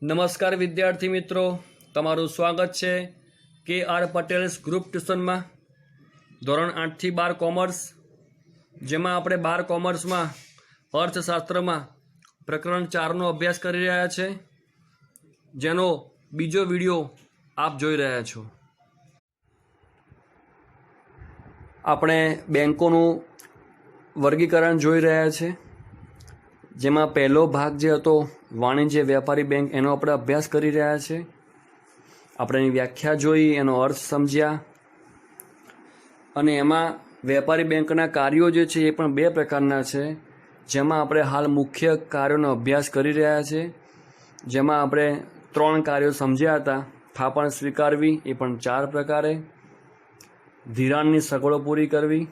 નમસ્કાર વિદ્યાર્થી મિત્રો, તમારું સ્વાગત છે કે આર પટેલ્સ ગ્રુપ ટ્યુશનમાં ધોરણ 8 થી 12 કોમર્સ, જેમાં આપણે 12 કોમર્સમાં અર્થશાસ્ત્રમાં પ્રકરણ 4નો અભ્યાસ કરી રહ્યા છે, જેનો બીજો વિડીયો આપ જોઈ રહ્યા છો. આપણે બેંકોનું વર્ગીકરણ જોઈ રહ્યા છે, જેમાં પહેલો ભાગ જે હતો વાણિજ્ય વ્યાપારી બેંક, એનો આપણે અભ્યાસ કરી રહ્યા છે. આપણે એની વ્યાખ્યા જોઈ, એનો અર્થ સમજ્યા, અને એમાં વેપારી બેંકના કાર્યો જે છે એ પણ બે પ્રકારના છે, જેમાં આપણે હાલ મુખ્ય કાર્યોનો અભ્યાસ કરી રહ્યા છે. જેમાં આપણે 3 કાર્યો સમજ્યા હતા. થાપણ સ્વીકારવી, એ પણ 4 પ્રકારે, ધિરાણની સગવડો પૂરી કરવી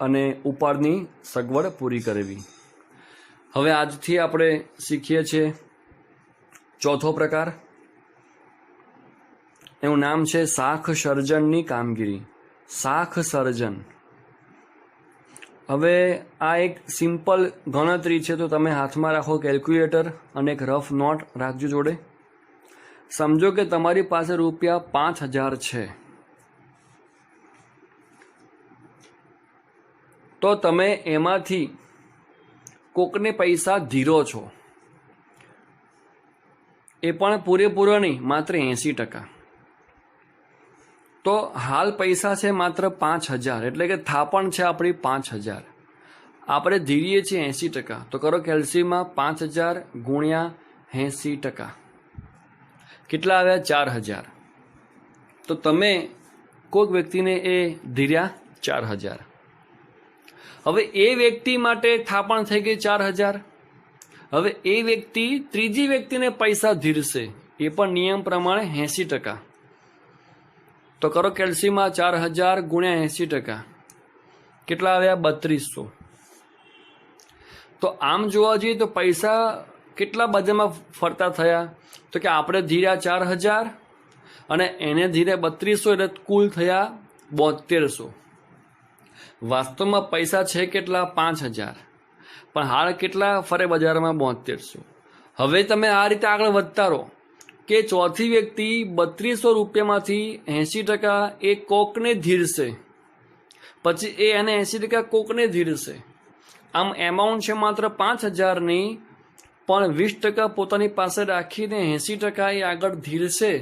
અને ઉપાડની સગવડ પૂરી કરવી. હવે આજથી આપણે શીખીએ છીએ ચોથો પ્રકાર. એનું નામ છે શાખ સર્જનની કામગીરી. શાખ સર્જન. હવે આ એક સિમ્પલ ગણતરી છે, તો તમે હાથમાં રાખો કેલ્ક્યુલેટર અને એક રફ નોટ રાખજો જોડે. સમજો કે તમારી પાસે રૂપિયા 5000 છે, તો તમે એમાંથી કોકને પૈસા ધીરો છો, એ પણ પૂરેપૂરો નહીં, માત્ર 80%. તો હાલ પૈસા છે માત્ર 5000, એટલે કે થાપણ છે આપણી 5000, આપણે ધીરીએ છીએ 80%. તો કરો કેલ્સીમાં 5000 ગુણ્યા 80%, કેટલા આવ્યા? 4000. તો તમે કોઈક વ્યક્તિને એ ધીર્યા 4000. હવે એ વ્યક્તિ માટે થાપણ થઈ ગઈ 4000. હવે એ વ્યક્તિ ત્રીજી વ્યક્તિને પૈસા ધીરશે, એ પણ નિયમ પ્રમાણે 80%. તો કરો કેલ્સીમાં 4000 ગુણ્યા 80%, કેટલા આવ્યા? 3200. તો આમ જોવા જઈએ તો પૈસા કેટલા બજારમાં ફરતા થયા? તો કે આપણે ધીર્યા 4000 અને એને ધીરે 3200, એટલે કુલ થયા 7200. વાસ્તવમાં પૈસા છે કેટલા? 5000, પણ હાલ કેટલા ફરે બજારમાં? 7200. હવે તમે આ રીતે આગળ વધતા રહો કે ચોથી વ્યક્તિ 3200 રૂપિયામાંથી 80% એ કોકને ધીરશે, પછી એ એને 80% કોકને ધીરશે. આમ એમાઉન્ટ છે માત્ર 5000ની, પણ 20% પોતાની પાસે રાખીને 80% એ આગળ ધીરશે.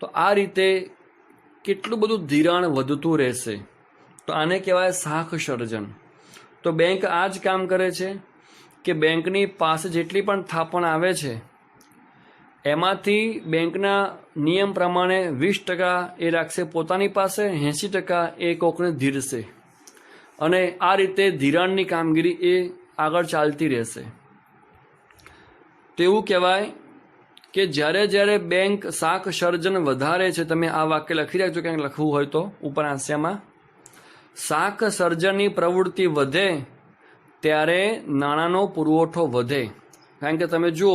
તો આ રીતે કેટલું બધું ધિરાણ વધતું રહેશે. તો આને કહેવાય શાખ સર્જન. તો બેંક આ જ કામ કરે છે કે બેંકની પાસે જેટલી પણ થાપણ આવે છે, એમાંથી બેંકના નિયમ પ્રમાણે 20% એ રાખશે પોતાની પાસે, 80% એ કોકને ધીરશે, અને આ રીતે ધિરાણની કામગીરી એ આગળ ચાલતી રહેશે. તો એવું કહેવાય કે જ્યારે જ્યારે બેંક શાખ સર્જન વધારે છે, તમે આ વાક્ય લખી રાખજો, ક્યાંક લખવું હોય તો ઉપર હાંસિયામાં. શાખ સર્જનની પ્રવૃત્તિ વધે ત્યારે નાણાંનો પુરવઠો વધે. કારણ કે તમે જુઓ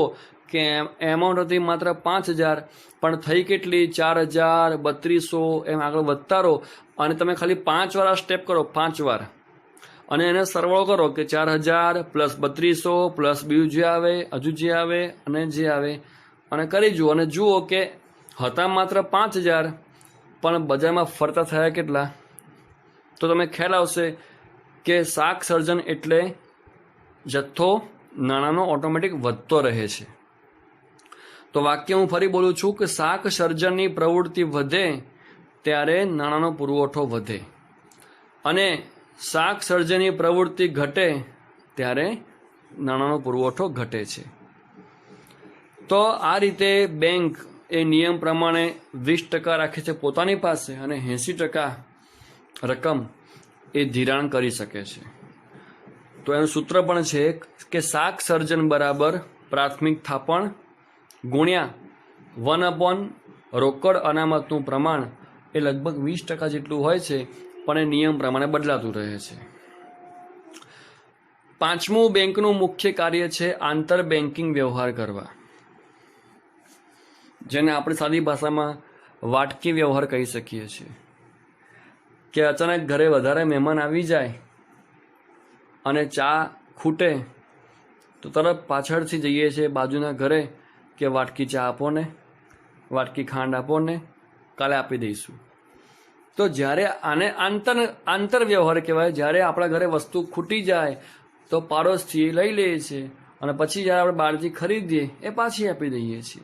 કે એમાઉન્ટ હતી માત્ર 5000, પણ થઈ કેટલી? 4000, 3200, એમ આગળ વધતા રહો. અને તમે ખાલી 5 વાર આ સ્ટેપ કરો, 5 વાર, અને એને સરવાળો કરો કે 4000 પ્લસ 3200 પ્લસ બીજું જે આવે, હજુ જે આવે અને જે આવે, અને કરી જુઓ. અને જુઓ કે હતા માત્ર 5000, પણ બજારમાં ફરતા થયા કેટલા? તો તમે ખ્યાલ આવશે કે શાખ સર્જન એટલે જથ્થો નાણાંનો ઓટોમેટિક વધતો રહે છે. તો વાક્ય હું ફરી બોલું છું કે શાખ સર્જનની પ્રવૃત્તિ વધે ત્યારે નાણાંનો પુરવઠો વધે, અને શાખ સર્જનની પ્રવૃત્તિ ઘટે ત્યારે નાણાંનો પુરવઠો ઘટે છે. તો આ રીતે બેંક એ નિયમ પ્રમાણે 20% રાખે છે પોતાની પાસે, અને 80% રકમ એ ધિરાણ કરી શકે છે. તો એનું સૂત્ર પણ છે કે શાખ સર્જન બરાબર પ્રાથમિક થાપણ ગુણ્યા 1/, રોકડ અનામતનું પ્રમાણ એ લગભગ 20% જેટલું હોય છે, પણ એ નિયમ પ્રમાણે બદલાતું રહે છે. 5મું બેંકનું મુખ્ય કાર્ય છે આંતર બેન્કિંગ વ્યવહાર કરવા, જેને આપણે સાદી ભાષામાં વાટકી વ્યવહાર કહી શકીએ છીએ. કે અચાનક ઘરે વધારે મહેમાન આવી જાય અને ચા ખૂટે, તો તરત પાછળથી જઈએ છીએ બાજુના ઘરે કે વાટકી ચા આપો ને, વાટકી ખાંડ આપો ને, કાલે આપી દઈશું. તો જ્યારે આને આંતર વ્યવહાર કહેવાય. જ્યારે આપણા ઘરે વસ્તુ ખૂટી જાય તો પાડોશથી લઈ લઈએ છીએ અને પછી જ્યારે આપણે બહારથી ખરીદીએ એ પાછી આપી દઈએ છીએ.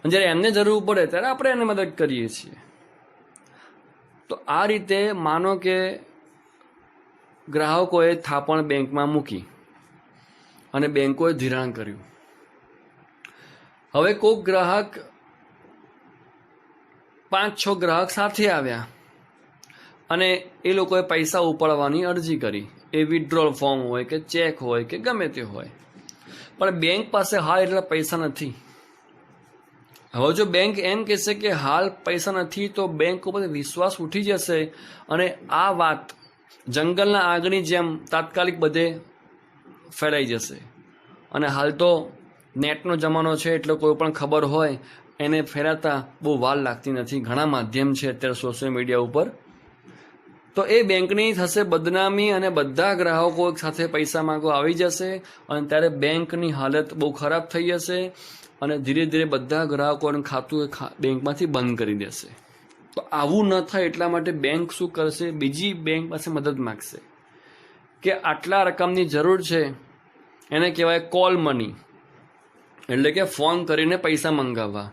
અને જ્યારે એમને જરૂર પડે ત્યારે આપણે એને મદદ કરીએ છીએ. તો આ રીતે માનો કે ગ્રાહકોએ થાપણ બેંકમાં મૂકી અને બેંકોએ ધિરાણ કર્યું. હવે કોઈક ગ્રાહક 5-6 ગ્રાહક સાથે આવ્યા અને એ લોકોએ પૈસા ઉપાડવાની અરજી કરી. એ વિથડ્રોલ ફોર્મ હોય કે ચેક હોય કે ગમે તે હોય, પણ બેંક પાસે હાલ એટલા પૈસા નથી. હવે જો બેંક એમ કહેશે કે હાલ પૈસા નથી તો બેંક ઉપર વિશ્વાસ ઉઠી જશે અને આ વાત જંગલના આગની જેમ તાત્કાલિક બધે ફેલાઈ જશે. અને હાલ તો નેટનો જમાનો છે એટલે કોઈ પણ ખબર હોય એને ફેલાતા બહુ વાર લાગતી નથી. ઘણા માધ્યમ છે અત્યારે સોશિયલ મીડિયા ઉપર. તો એ બેંકની થશે બદનામી અને બધા ગ્રાહકો સાથે પૈસા માંગવા આવી જશે અને ત્યારે બેંકની હાલત બહુ ખરાબ થઈ જશે અને ધીરે ધીરે બધા ગ્રાહકોનું ખાતું બેંકમાંથી બંધ કરી દેશે. તો આવું ન થાય એટલા માટે બેંક શું કરશે? બીજી બેંક પાસે મદદ માગશે કે આટલા રકમની જરૂર છે. એને કહેવાય કોલ મની, એટલે કે ફોન કરીને પૈસા મંગાવવા.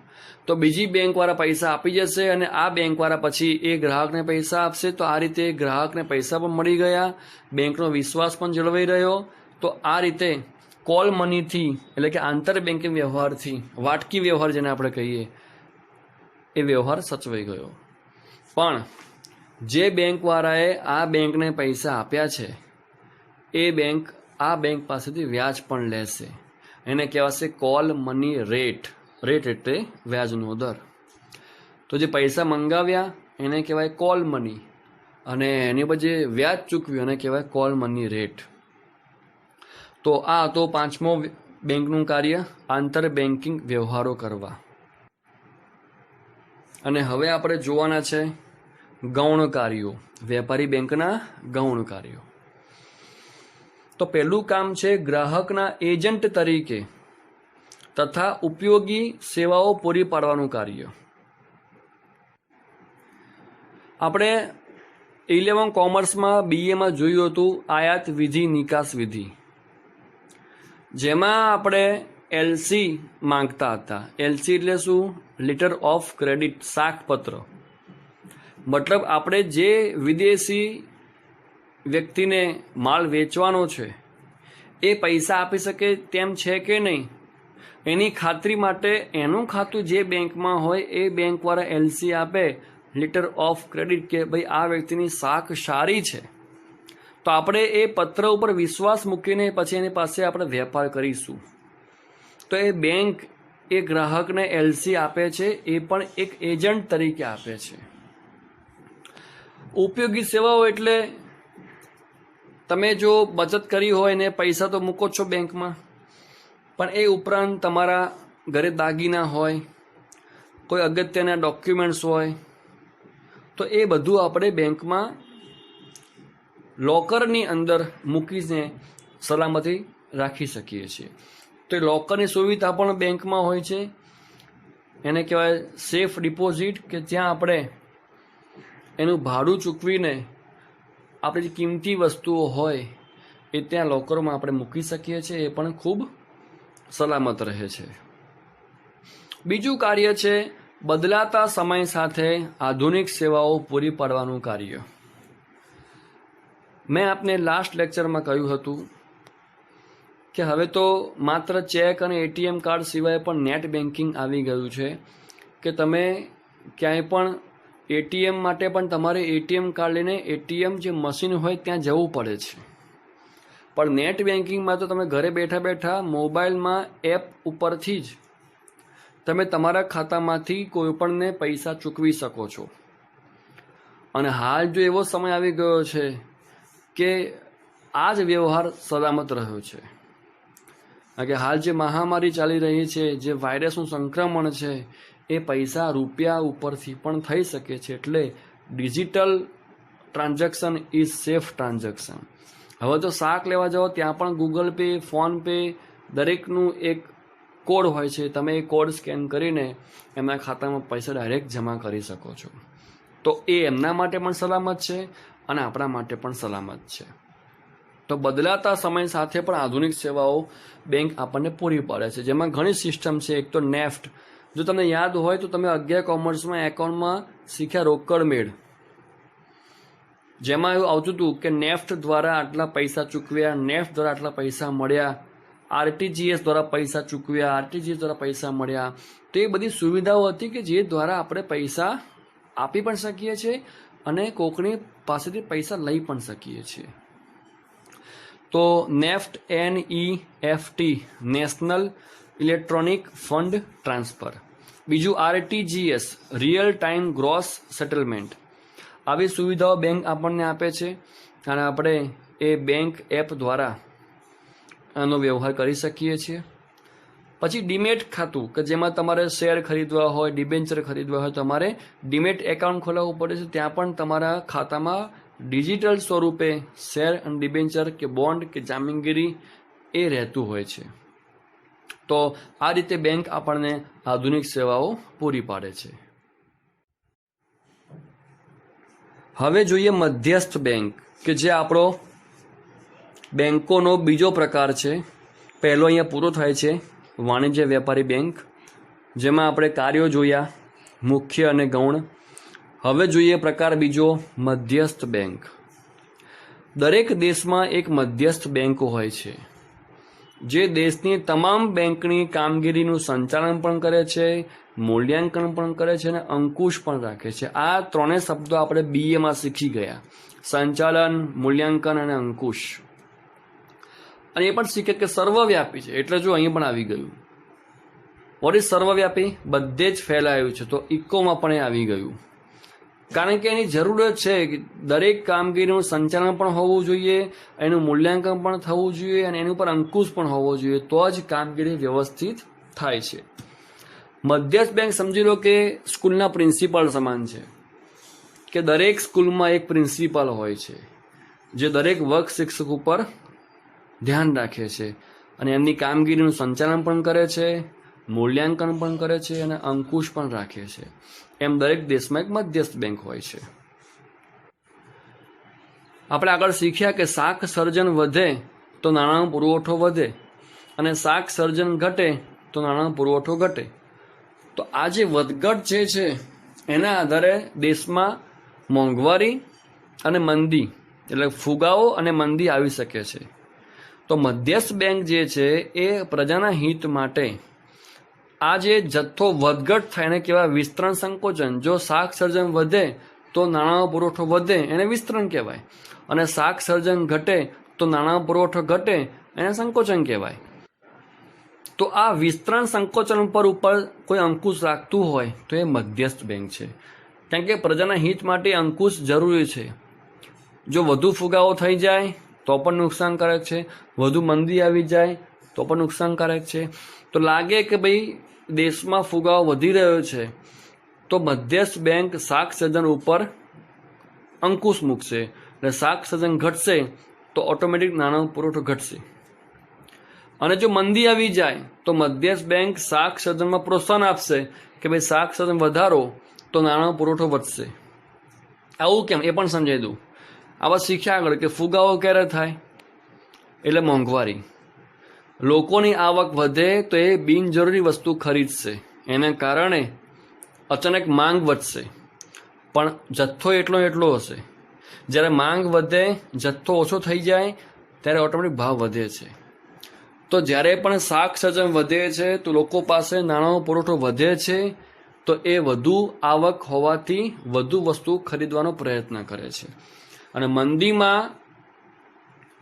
તો બીજી બેંકવાળા પૈસા આપી જશે અને આ બેંકવાળા પછી એ ગ્રાહકને પૈસા આપશે. તો આ રીતે ગ્રાહકને પૈસા પણ મળી ગયા, બેંકનો વિશ્વાસ પણ જળવાઈ રહ્યો. તો આ રીતે કોલ મનીથી એટલે કે આંતર બેંકિંગ વ્યવહારથી વાટકી વ્યવહાર જેને આપણે કહીએ એ વ્યવહાર સચવાઈ ગયો. પણ જે બેંકવાળાએ આ બેંકને પૈસા આપ્યા છે એ બેંક આ બેંક પાસેથી વ્યાજ પણ લેશે. એને કહેવાશે કોલ મની રેટ. રેટ એટલે વ્યાજનો દર. તો જે પૈસા મંગાવ્યા એને કહેવાય કોલ મની અને એની પર જે વ્યાજ ચૂકવ્યું એને કહેવાય કોલ મની રેટ. તો આ તો 5મો બેંકનું કાર્ય, આંતર બેન્કિંગ વ્યવહારો કરવા. અને હવે આપણે જોવાના છે ગૌણ કાર્યો, વેપારી બેંકના ગૌણ કાર્યો. તો પહેલું કામ છે ગ્રાહકના એજન્ટ તરીકે તથા ઉપયોગી સેવાઓ પૂરી પાડવાનું કાર્ય. આપણે 11 કોમર્સમાં BAમાં જોયું હતું આયાત વિધિ નિકાસ વિધિ, જેમાં આપણે LC માંગતા હતા. LC એટલે શું? લેટર ઓફ ક્રેડિટ, શાકપત્ર. મતલબ આપણે જે વિદેશી વ્યક્તિને માલ વેચવાનો છે એ પૈસા આપી શકે તેમ છે કે નહીં એની ખાતરી માટે એનું ખાતું જે બેંકમાં હોય એ બેંકવાળા LC આપે, લેટર ઓફ ક્રેડિટ, કે ભાઈ આ વ્યક્તિની શાક સારી છે. તો આપણે એ પત્ર ઉપર વિશ્વાસ મૂકીને પછી એની પાસે આપણે વેપાર કરીશું. તો એ બેંક એ ગ્રાહકને LC આપે છે, એ પણ એક એજન્ટ તરીકે આપે છે. ઉપયોગી સેવાઓ એટલે તમે જો બચત કરી હોય ને પૈસા તો મૂકો છો બેંકમાં, પણ એ ઉપરાંત તમારા ઘરે દાગીના હોય, કોઈ અગત્યના ડોક્યુમેન્ટ્સ હોય, તો એ બધું આપણે બેંકમાં લોકરની અંદર મૂકીને સલામતી રાખી શકીએ છીએ. તો એ લોકરની સુવિધા પણ બેંકમાં હોય છે. એને કહેવાય સેફ ડિપોઝિટ, કે ત્યાં આપણે એનું ભાડું ચૂકવીને આપણે જે કિંમતી વસ્તુઓ હોય એ ત્યાં લોકરમાં આપણે મૂકી શકીએ છીએ. એ પણ ખૂબ સલામત રહે છે. બીજું કાર્ય છે બદલાતા સમય સાથે આધુનિક સેવાઓ પૂરી પાડવાનું કાર્ય. મેં આપને લાસ્ટ લેક્ચરમાં કહ્યું હતું કે હવે તો માત્ર ચેક અને ATM કાર્ડ સિવાય પણ નેટ બેન્કિંગ આવી ગયું છે કે તમે ક્યાંય પણ ATM માટે પણ તમારે ATM કાર્ડ લઈને ATM જે મશીન હોય ત્યાં જવું પડે છે. પણ નેટ બેન્કિંગમાં તો તમે ઘરે બેઠા બેઠા મોબાઈલમાં એપ ઉપરથી જ તમે તમારા ખાતામાંથી કોઈપણને પૈસા ચૂકવી શકો છો. અને હાલ જો એવો સમય આવી ગયો છે કે આ જ વ્યવહાર સલામત રહ્યો છે. કારણ કે હાલ જે મહામારી ચાલી રહી છે, જે વાયરસનું સંક્રમણ છે, એ પૈસા રૂપિયા ઉપરથી પણ થઈ શકે છે. એટલે digital transaction is safe transaction. હવે તો શાક લેવા જાઓ ત્યાં પણ ગૂગલ પે, ફોન પે, દરેકનું એક કોડ હોય છે, તમે એ કોડ સ્કેન કરીને એમના ખાતામાં પૈસા ડાયરેક્ટ જમા કરી શકો છો. તો એ એમના માટે પણ સલામત છે અને આપણા માટે પણ સલામત છે. તો બદલાતા સમય સાથે પણ આધુનિક સેવાઓ બેંક આપણને પૂરી પાડે છે, જેમાં ઘણી સિસ્ટમ છે. એક તો નેફ્ટ, જો તમને યાદ હોય તો તમે 11 કોમર્સમાં એકાઉન્ટમાં શીખ્યા રોકડ મેળ, જેમાં એવું આવતું હતું કે નેફ્ટ દ્વારા આટલા પૈસા ચૂકવ્યા, નેફ્ટ દ્વારા આટલા પૈસા મળ્યા, આરટીજીએસ દ્વારા પૈસા ચૂકવ્યા, આરટીજીએસ દ્વારા પૈસા મળ્યા. તો એ બધી સુવિધાઓ હતી કે જે દ્વારા આપણે પૈસા આપી પણ શકીએ છીએ અને કોકની પાસેથી પૈસા લઈ પણ શકીએ છીએ. તો NEFT NEFT national electronic fund transfer. બીજું RTGS real time gross settlement. આવી સુવિધાઓ બેંક આપણને આપે છે અને આપણે એ બેંક એપ દ્વારા આનો વ્યવહાર કરી શકીએ છીએ. પછી ડીમેટ ખાતું, કે જેમાં તમારે શેર ખરીદવા હોય, ડિબેન્ચર ખરીદવા હોય, તમારે ડીમેટ એકાઉન્ટ ખોલાવવું પડે છે. ત્યાં પણ તમારા ખાતામાં ડિજિટલ સ્વરૂપે શેર અને ડિબેન્ચર કે બોન્ડ કે જામીનગીરી એ રહેતું હોય છે. તો આ રીતે બેંક આપણને આધુનિક સેવાઓ પૂરી પાડે છે. હવે જોઈએ મધ્યસ્થ બેંક, કે જે આપણો બેંકોનો બીજો પ્રકાર છે. પહેલો અહીંયા પૂરો થાય છે વાણિજ્ય વેપારી બેંક, જેમાં આપણે કાર્યો જોયા મુખ્ય અને ગૌણ. હવે જોઈએ પ્રકાર બીજો, મધ્યસ્થ બેંક. દરેક દેશમાં એક મધ્યસ્થ બેંક હોય છે, જે દેશની તમામ બેંકની કામગીરીનું સંચાલન પણ કરે છે, મૂલ્યાંકન પણ કરે છે અને અંકુશ પણ રાખે છે. આ ત્રણેય શબ્દો આપણે BAમાં શીખી ગયા: સંચાલન, મૂલ્યાંકન અને અંકુશ. અને એ પણ શીખે કે સર્વવ્યાપી છે. એટલે જો અહીં પણ આવી ગયું. વોટ ઇઝ સર્વવ્યાપી? બધે જ ફેલાયું છે. તો ઇકોમાં પણ એ આવી ગયું, કારણ કે એની જરૂરત છે. દરેક કામગીરીનું સંચાલન પણ હોવું જોઈએ, એનું મૂલ્યાંકન પણ થવું જોઈએ અને એની ઉપર અંકુશ પણ હોવો જોઈએ, તો જ કામગીરી વ્યવસ્થિત થાય છે. મધ્યસ્થ બેંક સમજી લો કે સ્કૂલના પ્રિન્સિપાલ સમાન છે, કે દરેક સ્કૂલમાં એક પ્રિન્સિપાલ હોય છે, જે દરેક વર્ગ શિક્ષક ઉપર ધ્યાન રાખે છે અને એમની કામગીરીનું સંચાલન પણ કરે છે, મૂલ્યાંકન પણ કરે છે અને અંકુશ પણ રાખે છે. એમ દરેક દેશમાં એક મધ્યસ્થ બેંક હોય છે. આપણે આગળ શીખ્યા કે શાક સર્જન વધે તો નાણાંનો પુરવઠો વધે અને શાક સર્જન ઘટે તો નાણાંનો પુરવઠો ઘટે. તો આ જે વધઘટ જે છે એના આધારે દેશમાં મોંઘવારી અને મંદી, એટલે ફુગાવો અને મંદી આવી શકે છે. તો મધ્યસ્થ બેંક જે છે એ પ્રજાના હિત માટે આ જે જથ્થો વધઘટ થાય એને કહેવાય વિસ્તરણ સંકોચન. જો શાક સર્જન વધે તો નાણાંનો પુરવઠો વધે, એને વિસ્તરણ કહેવાય, અને શાક સર્જન ઘટે તો નાણાંનો પુરવઠો ઘટે, એને સંકોચન કહેવાય. તો આ વિસ્તરણ સંકોચન ઉપર કોઈ અંકુશ રાખતું હોય તો એ મધ્યસ્થ બેંક છે, કારણ કે પ્રજાના હિત માટે અંકુશ જરૂરી છે. જો વધુ ફુગાવો થઈ જાય તો પણ નુકસાનકારક છે, વધુ મંદી આવી જાય તો પણ નુકસાનકારક છે. તો લાગે કે ભાઈ દેશમાં ફુગાવો વધી રહ્યો છે, તો મધ્યસ્થ બેંક શાક સર્જન ઉપર અંકુશ મૂકશે, અને શાક સર્જન ઘટશે તો ઓટોમેટિક નાણાંનો પુરવઠો ઘટશે. અને જો મંદી આવી જાય તો મધ્યસ્થ બેંક શાક સર્જનમાં પ્રોત્સાહન આપશે કે ભાઈ શાક સર્જન વધારો તો નાણાંનો પુરવઠો વધશે. આવું કેમ એ પણ સમજાવી દઉં. આવા શીખ્યા આગળ કે ફુગાવો ક્યારે થાય? એટલે મોંઘવારી. લોકોની આવક વધે તો એ બિનજરૂરી વસ્તુ ખરીદશે, એને કારણે અચાનક માંગ વધશે, પણ જથ્થો એટલો હશે. જ્યારે માંગ વધે, જથ્થો ઓછો થઈ જાય ત્યારે ઓટોમેટિક ભાવ વધે છે. તો જ્યારે પણ શાક સર્જન વધે છે તો લોકો પાસે નાણાંનો પુરવઠો વધે છે, તો એ વધુ આવક હોવાથી વધુ વસ્તુ ખરીદવાનો પ્રયત્ન કરે છે. અને મંદીમાં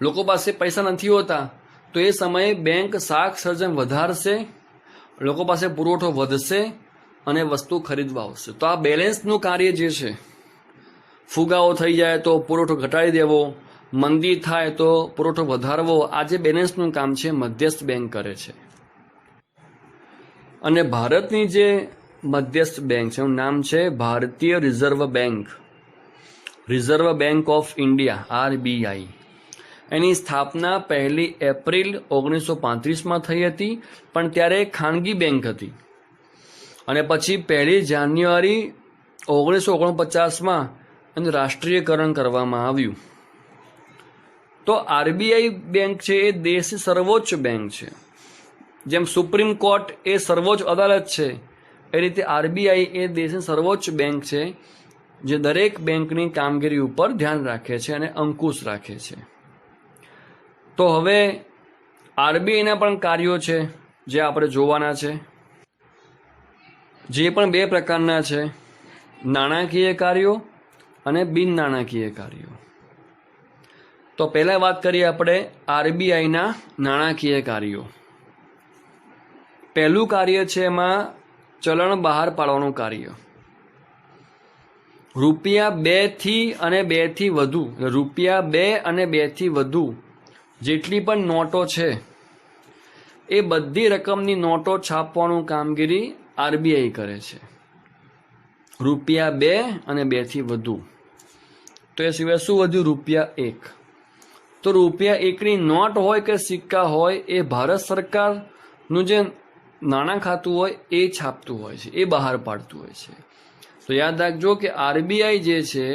લોકો પાસે પૈસા નથી હોતા તો એ સમયે બેંક શાક સર્જન વધારશે, લોકો પાસે પુરવઠો વધશે અને વસ્તુ ખરીદવા આવશે. તો આ બેલેન્સનું કાર્ય જે છે, ફુગાવો થઈ જાય તો પુરવઠો ઘટાડી દેવો, મંદી થાય તો પુરવઠો વધારવો, આ જે બેલેન્સનું કામ છે મધ્યસ્થ બેંક કરે છે. અને ભારતની જે મધ્યસ્થ બેંક છે એનું નામ છે ભારતીય reserve bank, reserve bank of India RBI. એની સ્થાપના 1 એપ્રિલ 1935માં થઈ હતી, પણ ત્યારે ખાનગી બેંક હતી અને પછી 1 જાન્યુઆરી 1949માં એનું રાષ્ટ્રીયકરણ કરવામાં આવ્યું. તો આરબીઆઈ બેંક છે એ દેશની સર્વોચ્ચ બેંક છે. જેમ સુપ્રીમ કોર્ટ એ સર્વોચ્ચ અદાલત છે, એ રીતે આરબીઆઈ એ દેશની સર્વોચ્ચ બેંક છે, જે દરેક બેંકની કામગીરી ઉપર ધ્યાન રાખે છે અને અંકુશ રાખે છે. તો હવે આરબીઆઈના પણ કાર્યો છે જે આપણે જોવાના છે, જે પણ 2 પ્રકારના છે, નાણાકીય કાર્યો અને બિન નાણાકીય કાર્યો. તો પહેલાં વાત કરીએ આપણે આરબીઆઈના નાણાકીય કાર્યો. પહેલું કાર્ય છે એમાં ચલણ બહાર પાડવાનું કાર્ય. રૂપિયા 2 અને 2થી વધુ, રૂપિયા 2 અને 2થી વધુ જેટલી પણ નોટો છે એ બધી રકમની નોટો છાપવાનું કામગીરી આરબીઆઈ કરે છે. રૂપિયા 2 અને 2થી વધુ. તો એ સિવાય શું વધ્યું? રૂપિયા 1. તો રૂપિયા 1ની નોટ હોય કે સિક્કા હોય એ ભારત સરકારનું જે નાણાં ખાતું હોય એ છાપતું હોય છે, એ બહાર પાડતું હોય છે. તો યાદ રાખજો કે આરબીઆઈ જે છે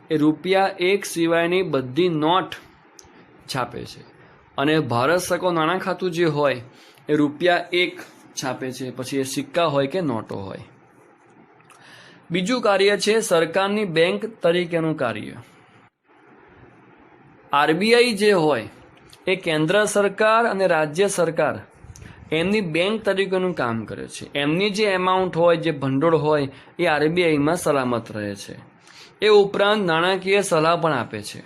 એ રૂપિયા 1 સિવાયની બધી નોટ છાપે છે અને ભારત સરકાર નાણાં ખાતું જે હોય એ રૂપિયા 1 છાપે છે, પછી એ સિક્કા હોય કે નોટો હોય. બીજું કાર્ય છે સરકારની બેંક તરીકેનું કાર્ય. આરબીઆઈ જે હોય એ કેન્દ્ર સરકાર અને રાજ્ય સરકાર એમની બેંક તરીકેનું કામ કરે છે. એમની જે એમાઉન્ટ હોય, જે ભંડોળ હોય એ આરબીઆઈમાં સલામત રહે છે. એ ઉપરાંત નાણાકીય સલાહ પણ આપે છે.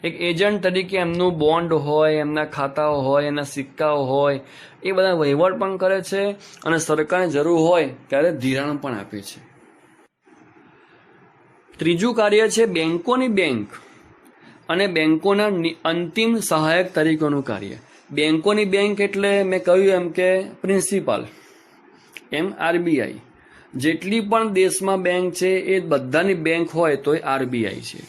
એક એજન્ટ તરીકે એમનું બોન્ડ હોય, એમના ખાતાઓ હોય, એના સિક્કાઓ હોય, એ બધા વહીવટ પણ કરે છે અને સરકારને જરૂર હોય ત્યારે ધિરાણ પણ આપે છે. ત્રીજું કાર્ય છે બેંકોની બેંક અને બેંકોના અંતિમ સહાયક તરીકેનું કાર્ય. બેંકોની બેંક એટલે મેં કહ્યું એમ કે પ્રિન્સિપાલ, એમ આરબીઆઈ. જેટલી પણ દેશમાં બેંક છે એ બધાની બેંક હોય તો એ આરબીઆઈ છે,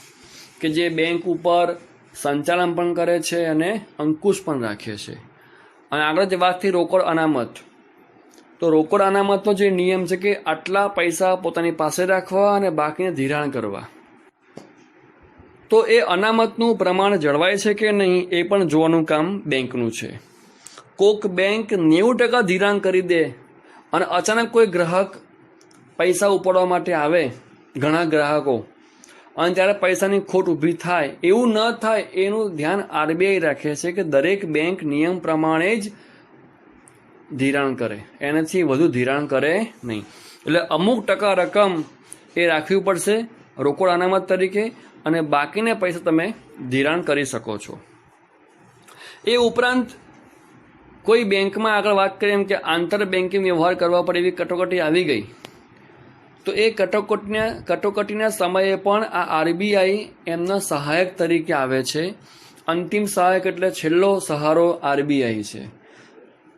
કે જે બેંક ઉપર સંચાલન પણ કરે છે અને અંકુશ પણ રાખે છે. અને આગળ જે વાત થઈ રોકડ અનામત, તો રોકડ અનામતનો જે નિયમ છે કે આટલા પૈસા પોતાની પાસે રાખવા અને બાકીને ધિરાણ કરવા. તો એ અનામતનું પ્રમાણ જળવાય છે કે નહીં એ પણ જોવાનું કામ બેંકનું છે. કોક બેંક 90% ધિરાણ કરી દે અને અચાનક કોઈ ગ્રાહક પૈસા ઉપાડવા માટે આવે, ઘણા ગ્રાહકો, અને ત્યારે પૈસાની ખોટ ઊભી થાય, એવું ન થાય એનું ધ્યાન આરબીઆઈ રાખે છે કે દરેક બેંક નિયમ પ્રમાણે જ ધિરાણ કરે, એનાથી વધુ ધિરાણ કરે નહીં. એટલે અમુક ટકા રકમ એ રાખવી પડશે રોકડ અનામત તરીકે અને બાકીના પૈસા તમે ધિરાણ કરી શકો છો. એ ઉપરાંત કોઈ બેંકમાં આગળ વાત કરીએ એમ કે આંતર બેન્કિંગ વ્યવહાર કરવા પર એવી કટોકટી આવી ગઈ, તો એ કટોકટીના સમયે પણ આ આરબીઆઈ એમના સહાયક તરીકે આવે છે. અંતિમ સહાયક એટલે છેલ્લો સહારો આરબીઆઈ છે.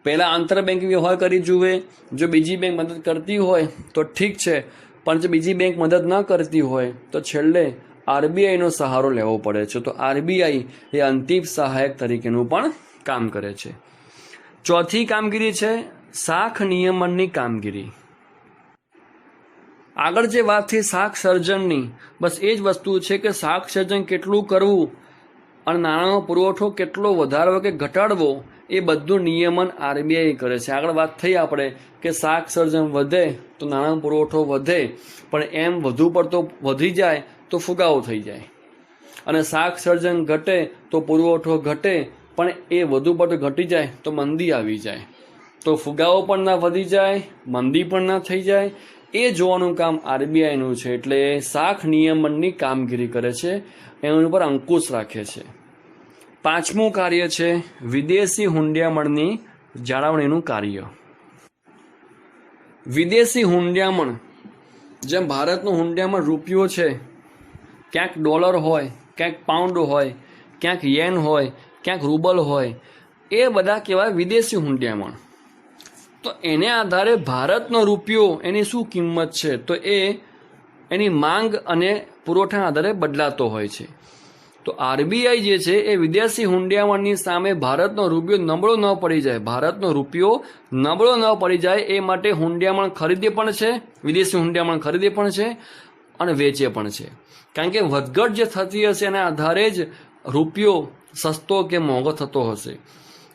પહેલાં આંતર બેન્કિંગ વ્યવહાર કરી જુએ, જો બીજી બેંક મદદ કરતી હોય તો ઠીક છે, પણ જો બીજી બેંક મદદ ન કરતી હોય તો છેલ્લે આરબીઆઈનો સહારો લેવો પડે છે. તો આરબીઆઈ એ અંતિમ સહાયક તરીકેનું પણ કામ કરે છે. ચોથી કામગીરી છે શાખ નિયમનની કામગીરી. આગળ જે વાત થઈ શાખ સર્જનની, બસ એ જ વસ્તુ છે કે શાખ સર્જન કેટલું કરવું અને નાણાંનો પુરવઠો કેટલો વધારવો કે ઘટાડવો એ બધું નિયમન આરબીઆઈ કરે છે. આગળ વાત થઈ આપણે કે શાખ સર્જન વધે તો નાણાં પુરવઠો વધે, પણ એમ વધુ પડતો વધી જાય તો ફુગાવો થઈ જાય, અને શાખ સર્જન ઘટે તો પુરવઠો ઘટે, પણ એ વધુ પડતો ઘટી જાય તો મંદી આવી જાય. તો ફુગાવો પણ ના વધી જાય, મંદી પણ ના થઈ જાય, એ જોવાનું કામ આરબીઆઈનું છે. એટલે શાખ નિયમનની કામગીરી કરે છે, એના ઉપર અંકુશ રાખે છે. પાંચમું કાર્ય છે વિદેશી હુંડિયામણની જાળવણીનું કાર્ય. વિદેશી હુંડિયામણ, જેમ ભારતનું હુંડિયામણ રૂપિયો છે, ક્યાંક ડોલર હોય, ક્યાંક પાઉન્ડ હોય, ક્યાંક યેન હોય, ક્યાંક રૂબલ હોય, એ બધા કહેવાય વિદેશી હુંડિયામણ. તો એને આધારે ભારતનો રૂપિયો એની શું કિંમત છે, તો એ એની માંગ અને પુરવઠાના આધારે બદલાતો હોય છે. તો આરબીઆઈ જે છે એ વિદેશી હુંડિયામણની સામે ભારતનો રૂપિયો નબળો ન પડી જાય, ભારતનો રૂપિયો નબળો ન પડી જાય એ માટે હુંડિયામણ ખરીદે પણ છે, વિદેશી હુંડિયામણ ખરીદે પણ છે અને વેચે પણ છે. કારણ કે વધઘટ જે થતી હશે એના આધારે જ રૂપિયો સસ્તો કે મોંઘો થતો હશે.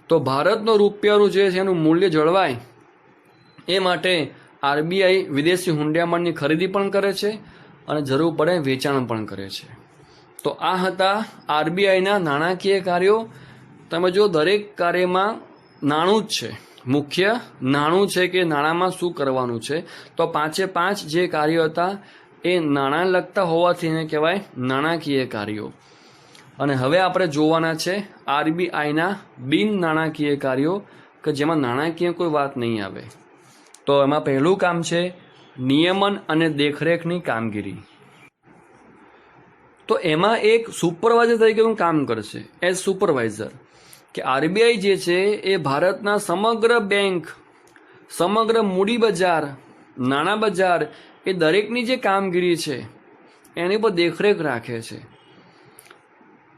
તો ભારતનો રૂપિયાનું જે છે એનું મૂલ્ય જળવાય એ માટે આરબીઆઈ વિદેશી હુંડિયામણની ખરીદી પણ કરે છે અને જરૂર પડે વેચાણ પણ કરે છે. તો આ હતા આરબીઆઈના નાણાકીય કાર્યો. તમે જો દરેક કાર્યમાં નાણું જ છે, મુખ્ય નાણું છે કે નાણાંમાં શું કરવાનું છે. તો 5 જે કાર્યો હતા એ નાણાં લગતા હોવાથી એને કહેવાય નાણાકીય કાર્યો. અને હવે આપણે જોવાના છે આરબીઆઈના બિન નાણાકીય કાર્યો કે જેમાં નાણાકીય કોઈ વાત નહીં આવે. તો એમાં પહેલું કામ છે નિયમન અને દેખરેખની કામગીરી. તો એમાં એક સુપરવાઇઝર તરીકેનું કામ કરશે, એઝ સુપરવાઇઝર, કે આરબીઆઈ જે છે એ ભારતના સમગ્ર બેંક, સમગ્ર મૂડી બજાર, નાણાં બજાર એ દરેકની જે કામગીરી છે એની પર દેખરેખ રાખે છે.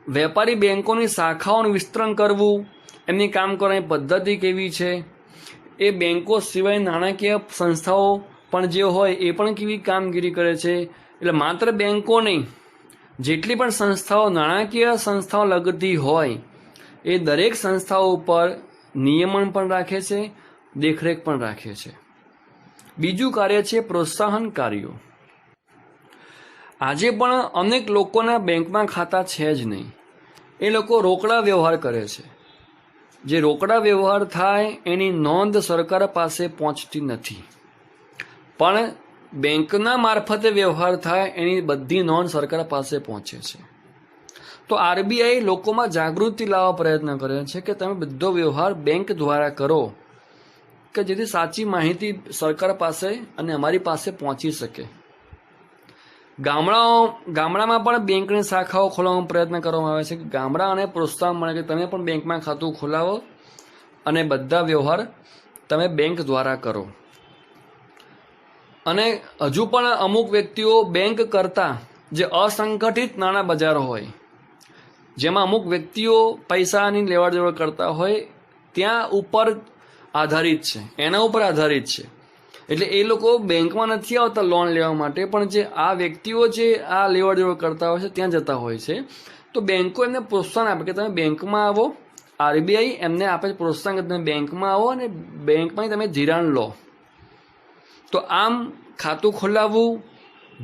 વેપારી બેંકોની શાખાઓનું વિસ્તરણ કરવું, એમની કામ કરવાની પદ્ધતિ કેવી છે, એ બેંકો સિવાય નાણાકીય સંસ્થાઓ પણ જે હોય એ પણ કેવી કામગીરી કરે છે. એટલે માત્ર બેંકો નહીં, જેટલી પણ સંસ્થાઓ નાણાકીય સંસ્થાઓ લગતી હોય એ દરેક સંસ્થાઓ ઉપર નિયમન પણ રાખે છે, દેખરેખ પણ રાખે છે. બીજું કાર્ય છે પ્રોત્સાહન કાર્યો. આજે પણ અનેક લોકોના બેંકમાં ખાતા છે જ નહીં, એ લોકો રોકડા વ્યવહાર કરે છે. જે રોકડા વ્યવહાર થાય એની નોંધ સરકાર પાસે પહોંચતી નથી, પણ બેંકના મારફતે વ્યવહાર થાય એની બધી નોંધ સરકાર પાસે પહોંચે છે. તો આરબીઆઈ લોકોમાં જાગૃતિ લાવવા પ્રયત્ન કરે છે કે તમે બધો વ્યવહાર બેંક દ્વારા કરો કે જેથી સાચી માહિતી સરકાર પાસે અને અમારી પાસે પહોંચી શકે. ગામડામાં પણ બેંકની શાખાઓ ખોલવાનો પ્રયત્ન કરવામાં આવે છે કે ગામડાઓને પ્રોત્સાહન મળે કે તમે પણ બેંકમાં ખાતું ખોલાવો અને બધા વ્યવહાર તમે બેંક દ્વારા કરો. અને હજુ પણ અમુક વ્યક્તિઓ બેંક કરતાં જે અસંગઠિત નાણાં બજારો હોય, જેમાં અમુક વ્યક્તિઓ પૈસાની લેવડ દેવડ કરતા હોય ત્યાં ઉપર આધારિત છે, એના ઉપર આધારિત છે. એટલે એ લોકો બેંકમાં નથી આવતા લોન લેવા માટે, પણ જે આ વ્યક્તિઓ જે આ લેવડ દેવડ કરતા હોય છે ત્યાં જતા હોય છે. તો બેંકો એમને પ્રોત્સાહન આપે કે તમે બેંકમાં આવો, આરબીઆઈ એમને આપે પ્રોત્સાહન કે તમે બેંકમાં આવો અને બેંકમાં તમે ધિરાણ લો. તો આમ ખાતું ખોલાવવું,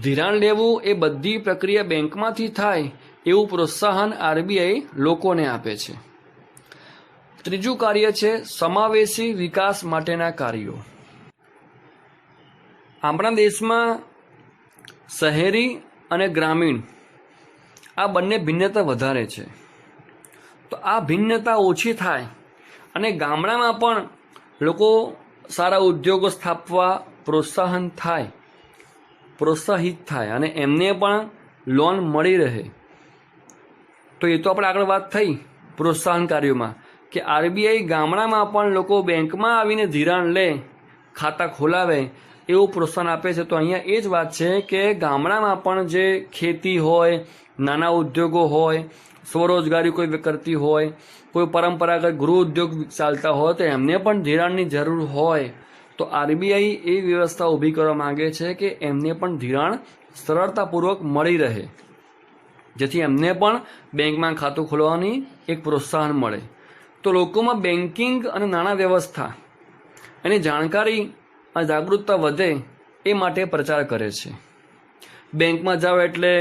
ધિરાણ લેવું એ બધી પ્રક્રિયા બેંકમાંથી થાય એવું પ્રોત્સાહન આરબીઆઈ લોકોને આપે છે. ત્રીજું કાર્ય છે સમાવેશી વિકાસ માટેના કાર્યો. આપણા દેશમાં શહેરી અને ગ્રામીણ આ બંને ભિન્નતા વધારે છે. તો આ ભિન્નતા ઓછી થાય અને ગામડામાં પણ લોકો સારા ઉદ્યોગો સ્થાપવા પ્રોત્સાહિત થાય અને એમને પણ લોન મળી રહે. તો એ તો આપણે આગળ વાત થઈ પ્રોત્સાહન કાર્યોમાં કે આરબીઆઈ ગામડામાં પણ લોકો બેંકમાં આવીને ધિરાણ લે, ખાતા ખોલાવે એવું પ્રોત્સાહન આપે છે. તો અહીંયા એ જ વાત છે કે ગામડામાં પણ જે ખેતી હોય, નાના ઉદ્યોગો હોય, સ્વરોજગારી કોઈ કરતી હોય, કોઈ પરંપરાગત ગૃહ ઉદ્યોગ ચાલતા હોય તો એમને પણ ધિરાણની જરૂર હોય. તો આરબીઆઈ એ વ્યવસ્થા ઊભી કરવા માગે છે કે એમને પણ ધિરાણ સરળતાપૂર્વક મળી રહે, જેથી એમને પણ બેંકમાં ખાતું ખોલવાની એક પ્રોત્સાહન મળે. તો લોકોમાં બેન્કિંગ અને નાણાં વ્યવસ્થા એની જાણકારી અને જાગૃતતા વધે એ માટે પ્રચાર કરે છે. બેંકમાં જાઓ એટલે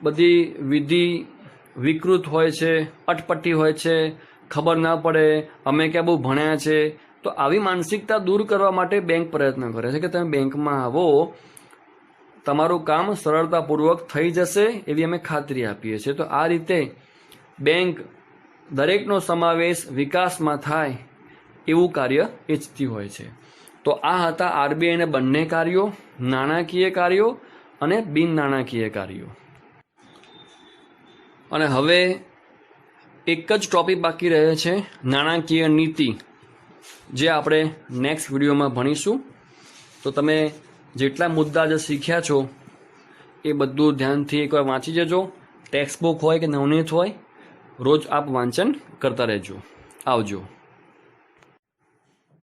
બધી વિધિ વિકૃત હોય છે, અટપટી હોય છે, ખબર ના પડે, અમે ક્યાં બહુ ભણ્યા છે. તો આવી માનસિકતા દૂર કરવા માટે બેંક પ્રયત્ન કરે છે કે તમે બેંકમાં આવો, તમારું કામ સરળતાપૂર્વક થઈ જશે એવી અમે ખાતરી આપીએ છીએ. તો આ રીતે બેંક દરેકનો સમાવેશ વિકાસમાં થાય એવું કાર્ય ઈચ્છતી હોય છે. તો આ હતા આરબીઆઈના બંને કાર્યો, નાણાકીય કાર્યો અને બિન નાણાકીય કાર્યો. અને હવે એક જ ટોપિક બાકી રહે છે નાણાકીય નીતિ, જે આપણે નેક્સ્ટ વિડીયોમાં ભણીશું. તો તમે જેટલા મુદ્દા જે શીખ્યા છો એ બધું ધ્યાનથી એકવાર વાંચી જજો, ટેક્સ્ટ બુક હોય કે નવનીત હોય, રોજ આપ વાંચન કરતા રહેજો. આવજો.